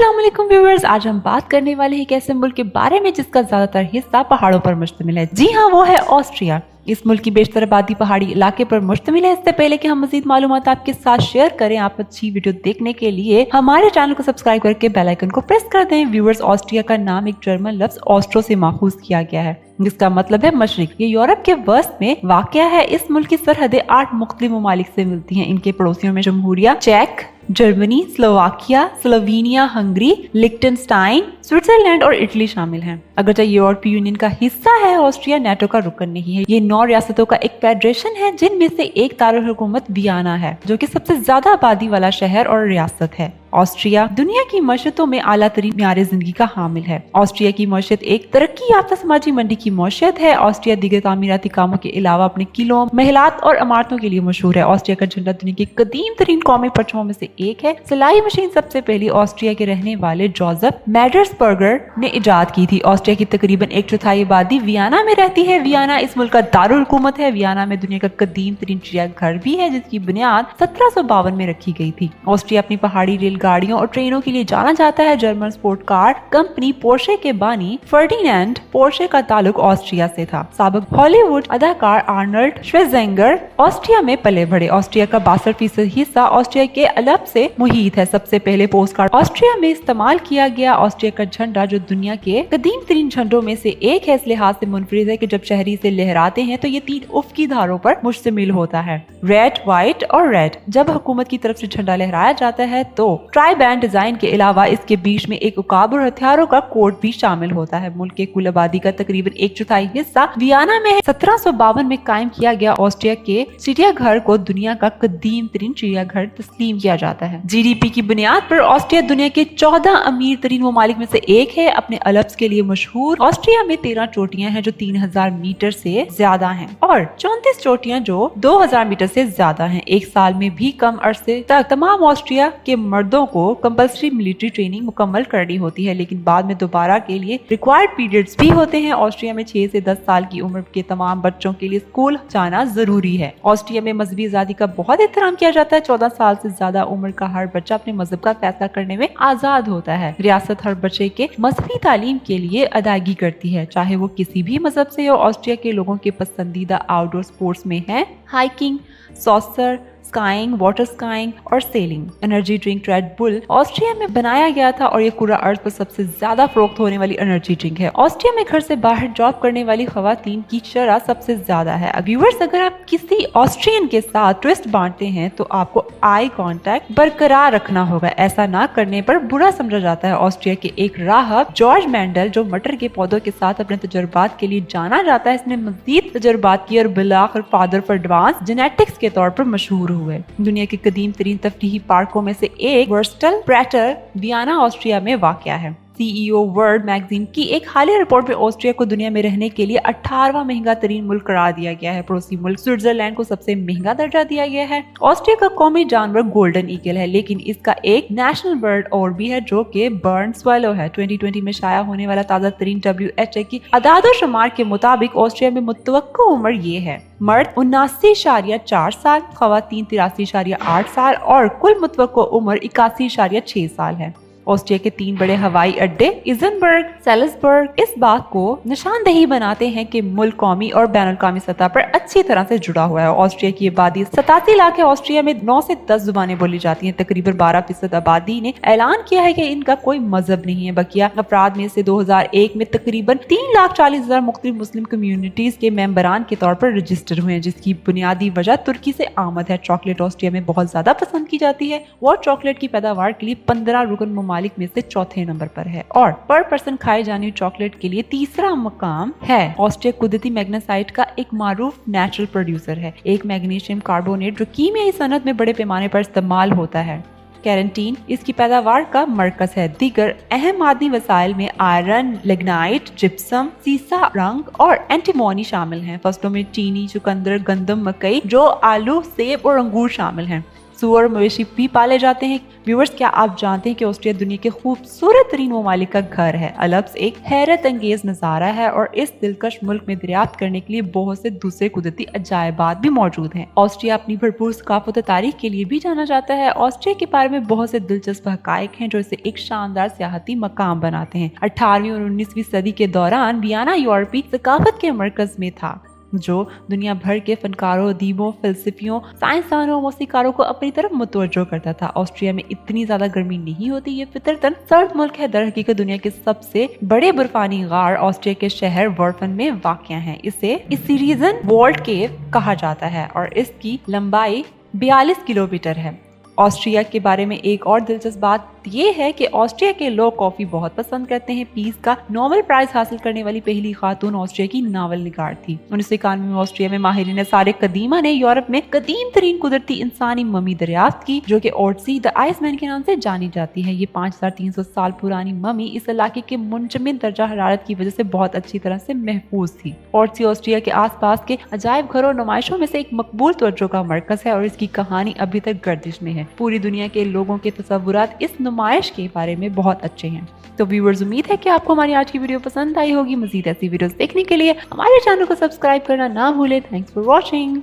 अस्सलाम वालेकुम व्यूअर्स, आज हम बात करने वाले हैं एक ऐसे मुल्क के बारे में जिसका ज्यादातर हिस्सा पहाड़ों पर मुश्तमिल है। जी हाँ, वो है ऑस्ट्रिया। इस मुल्क की बेशतर आबादी पहाड़ी इलाके पर मुश्तमिल है। इससे पहले कि हम मजीद मालूमात आपके साथ शेयर करें, आप अच्छी वीडियो देखने के लिए हमारे चैनल को सब्सक्राइब करके बेल आइकन को प्रेस कर दें। व्यूअर्स, ऑस्ट्रिया का नाम एक जर्मन लफ्ज ऑस्ट्रो से माखूज किया गया है, जिसका मतलब है मशरिक। ये यूरोप के वस्त में वाक़या है। इस मुल्क की सरहदें 8 मुख्तलिफ ममालिक से मिलती हैं। इनके पड़ोसियों में जमहूरिया चेक, जर्मनी, स्लोवाकिया, स्लोवेनिया, हंगरी, लिechtenstein, स्विट्जरलैंड और इटली शामिल हैं। अगरचे यूरोपीय यूनियन का हिस्सा है, ऑस्ट्रिया नेटो का रुकन नहीं है। ये 9 रियासतों का एक फेडरेशन है, जिनमें से एक दारुल हुकूमत वियना है, जो कि सबसे ज्यादा आबादी वाला शहर और रियासत है। ऑस्ट्रिया दुनिया की मशतों में आला तरीन म्यारे जिंदगी का हामिल है। ऑस्ट्रिया की मशत एक तरक्की याफ्ता समाजी मंडी की मशत है। ऑस्ट्रिया दीगर तामीराती कामों के अलावा अपने किलों, महलात और इमारतों के लिए मशहूर है। ऑस्ट्रिया का झंडा दुनिया के कदीम तरीन कौमी परचमों में से एक है। सिलाई मशीन सबसे पहले ऑस्ट्रिया के रहने वाले जोसेफ मैडर्सबर्गर ने इजाद की थी। ऑस्ट्रिया की तकरीबन 1/4 आबादी वियना में रहती है। वियना इस मुल्क का दारुल हुकूमत है। वियना में दुनिया का कदीम तरीन चिड़ियाघर भी है, जिसकी बुनियाद 1752 में रखी गई थी। ऑस्ट्रिया अपनी पहाड़ी रेल गाड़ियों और ट्रेनों के लिए जाना जाता है। German sport car company Porsche के बानी फर्डिनेंड पोर्शे का ताल्लुक ऑस्ट्रिया से था। साबिक हॉलीवुड अदाकार आर्नल्ड श्वेर्जेनेगर ऑस्ट्रिया में पले बढ़े। ऑस्ट्रिया का 62% हिस्सा ऑस्ट्रिया के अलब से मुहीत है। सबसे पहले पोस्ट कार्ड ऑस्ट्रिया में इस्तेमाल किया गया। ऑस्ट्रिया का झंडा, जो दुनिया के कदीम तरीन झंडों में से एक है, इस लिहाज से मुनफरिद है कि जब शहरी से लहराते हैं तो ये 3 उफ़क़ी धारों पर मुश्तमिल होता है, रेड, व्हाइट और रेड। जब हुकूमत की तरफ से झंडा लहराया जाता है तो ट्राई बैंड डिजाइन के अलावा इसके बीच में एक उकाब और हथियारों का कोट भी शामिल होता है। मुल्क के कुल आबादी का तकरीबन 1/4 हिस्सा वियना में है। 1752 में कायम किया गया ऑस्ट्रिया के चिड़ियाघर को दुनिया का कदीम तरीन चिड़ियाघर तस्लीम किया जाता है। जीडीपी की बुनियाद पर ऑस्ट्रिया दुनिया के 14 अमीर तरीन ममालिक में से एक है। अपने अलब्स के लिए मशहूर ऑस्ट्रिया में 13 चोटियां हैं जो 3000 मीटर से ज्यादा हैं, और 34 चोटियां जो 2000 मीटर से ज्यादा हैं। एक साल में भी कम अरसे तक तमाम ऑस्ट्रिया के मर्दों को कंपल्सरी मिलिट्री ट्रेनिंग मुकम्मल करनी होती है, लेकिन बाद में दोबारा के लिए रिक्वायर्ड पीरियड्स भी होते हैं। ऑस्ट्रिया में 6 से 10 साल की उम्र के तमाम बच्चों के लिए स्कूल जाना जरूरी है। ऑस्ट्रिया में मजहबी आजादी का बहुत एहतराम किया जाता है। 14 साल से ज्यादा उम्र का हर बच्चा अपने मजहब का फैसला करने में आजाद होता है। रियासत हर बच्चे के मजहबी तालीम के लिए अदायगी करती है, चाहे वो किसी भी मजहब से हो। ऑस्ट्रिया के लोगों के पसंदीदा आउटडोर स्पोर्ट्स में है hiking, soccer, skiing, water skiing और sailing. Energy drink Red Bull Austria में बनाया गया था और ये पूरा अर्थ पर सबसे ज्यादा फरोख्त होने वाली एनर्जी ड्रिंक है। ऑस्ट्रिया में घर से बाहर जॉब करने वाली खवातीन की शरह सबसे ज्यादा है। व्यूअर्स, अगर आप किसी ऑस्ट्रियन के साथ ट्विस्ट बांटते हैं तो आपको आई कांटेक्ट बरकरार रखना होगा। ऐसा ना करने पर बुरा समझा जाता है। ऑस्ट्रिया के एक राहब जॉर्ज मेंडल, जो मटर के पौधों के साथ अपने तजुर्बात के लिए जाना जाता है, इसने मजीद तजुर्बात किए और बिलाखिर फादर फॉर एडवांस जेनेटिक्स के तौर पर मशहूर हुए। दुनिया के कदीम तरीन तफरीही पार्कों में से एक वर्स्टल प्रैटर वियना ऑस्ट्रिया में वाक़या है। CEO वर्ल्ड मैगजीन की एक हालिया रिपोर्ट में ऑस्ट्रिया को दुनिया में रहने के लिए 18वां महंगा तरीन मुल्क करार दिया गया है। पड़ोसी मुल्क स्विट्जरलैंड को सबसे महंगा दर्जा दिया गया है। ऑस्ट्रिया का कौमी जानवर गोल्डन ईगल है, लेकिन इसका एक नेशनल बर्ड और भी है, जो कि बर्न स्वेलो है। 2020 में शाया होने वाला ताज़ा तरीन WHA की अदाद शुमार के मुताबिक ऑस्ट्रिया में मुतवक्को उम्र ये है: मर्द 79.4 साल, खवातीन 83.8 साल और कुल मुतवक्को उम्र 81.6 साल है। ऑस्ट्रिया के 3 बड़े हवाई अड्डे इजनबर्ग, सेल्सबर्ग इस बात को निशानदेही बनाते हैं कि मुल्क कौमी और बैनुल-अक़वामी सतह पर अच्छी तरह से जुड़ा हुआ है। ऑस्ट्रिया की आबादी 87 लाख है। ऑस्ट्रिया में 9 से 10 जुबानें बोली जाती हैं। तकरीबन 12% आबादी ने ऐलान किया है कि इनका कोई मजहब नहीं है। बकिया अफराद में से 2001 में तकरीबन 3,40,000 मुख्तलिफ मुस्लिम कम्युनिटीज के मेंबरान के तौर पर रजिस्टर हुए हैं, जिसकी बुनियादी वजह तुर्की से आमद है। चॉकलेट ऑस्ट्रिया में बहुत ज्यादा पसंद की जाती है। वो चॉकलेट की पैदावार के लिए 15 रुकन ममालिक में से चौथे नंबर पर है और पर पर्सन खाए जाने वाली चॉकलेट के लिए तीसरा मकाम है। ऑस्ट्रिया कुदरती मैग्नेसाइट का एक मारूफ नेचुरल प्रोड्यूसर है, एक मैग्नीशियम कार्बोनेट जो कीमियाई सनत में बड़े पैमाने पर इस्तेमाल होता है। कैरेंटीन इसकी पैदावार का मरकज है। दीगर अहम मादनी वसाइल में आयरन, लिग्नाइट, जिप्सम, सीसा, रंग और एंटीमोनी शामिल हैं। फसलों में चीनी, चुकंदर, गंदम, मकई, जो, आलू, सेब और अंगूर शामिल हैं। सूअर मवेशी भी पाले जाते हैं। व्यूअर्स, क्या आप जानते हैं कि ऑस्ट्रिया दुनिया के खूबसूरत तरीन ममालिक का घर है। अलप्स एक हैरत अंगेज नजारा है और इस दिलकश मुल्क में दरियाफ्त करने के लिए बहुत से दूसरे कुदरती अजायबात भी मौजूद हैं। ऑस्ट्रिया अपनी भरपूर सकाफत और तारीख के लिए भी जाना जाता है। ऑस्ट्रिया के बारे में बहुत से दिलचस्प हकायक हैं जो इसे एक शानदार सियाहती मकाम बनाते हैं। 18वीं और 19वीं सदी के दौरान वियना यूरोपीय सकाफत के मरकज में था, जो दुनिया भर के फनकारों, अदीबों, फिलसफियों, साइंसदानों और मौसीकारों को अपनी तरफ मुतवज्जो करता था। ऑस्ट्रिया में इतनी ज्यादा गर्मी नहीं होती, ये फितरतन सर्द मुल्क है। दर हकीकत दुनिया के सबसे बड़े बर्फानी गार ऑस्ट्रिया के शहर वर्फन में वाक़या है। इसे सीरीजन वॉल्ट केव कहा जाता है और इसकी लंबाई 42 किलोमीटर है। ऑस्ट्रिया के बारे में एक और दिलचस्प बात ये है कि ऑस्ट्रिया के लोग कॉफी बहुत पसंद करते हैं। पीस का नोबेल प्राइज हासिल करने वाली पहली खातून ऑस्ट्रिया की नावल निगार थी। 1991 में ऑस्ट्रिया में माहिरीन सारे कदीमा ने यूरोप में कदीम तरीन कुदरती इंसानी ममी दरियाफ्त की, जो कि ओर्सी द आइसमैन के नाम से जानी जाती है। ये 5300 साल पुरानी ममी इस इलाके के मुंजमद दर्जा हरारत की वजह से बहुत अच्छी तरह से महफूज थी। ओर्सी ऑस्ट्रिया के आस पास के अजायब घरों और नुमाइशों में से एक मकबूल तवज्जो का मरकज है और इसकी कहानी अभी तक गर्दिश में है। पूरी दुनिया के लोगों के तसव्वुरात इस नुमाइश के बारे में बहुत अच्छे हैं। तो व्यूअर्स, उम्मीद है कि आपको हमारी आज की वीडियो पसंद आई होगी। मजीद ऐसी वीडियोस देखने के लिए हमारे चैनल को सब्सक्राइब करना ना भूलें। Thanks for watching.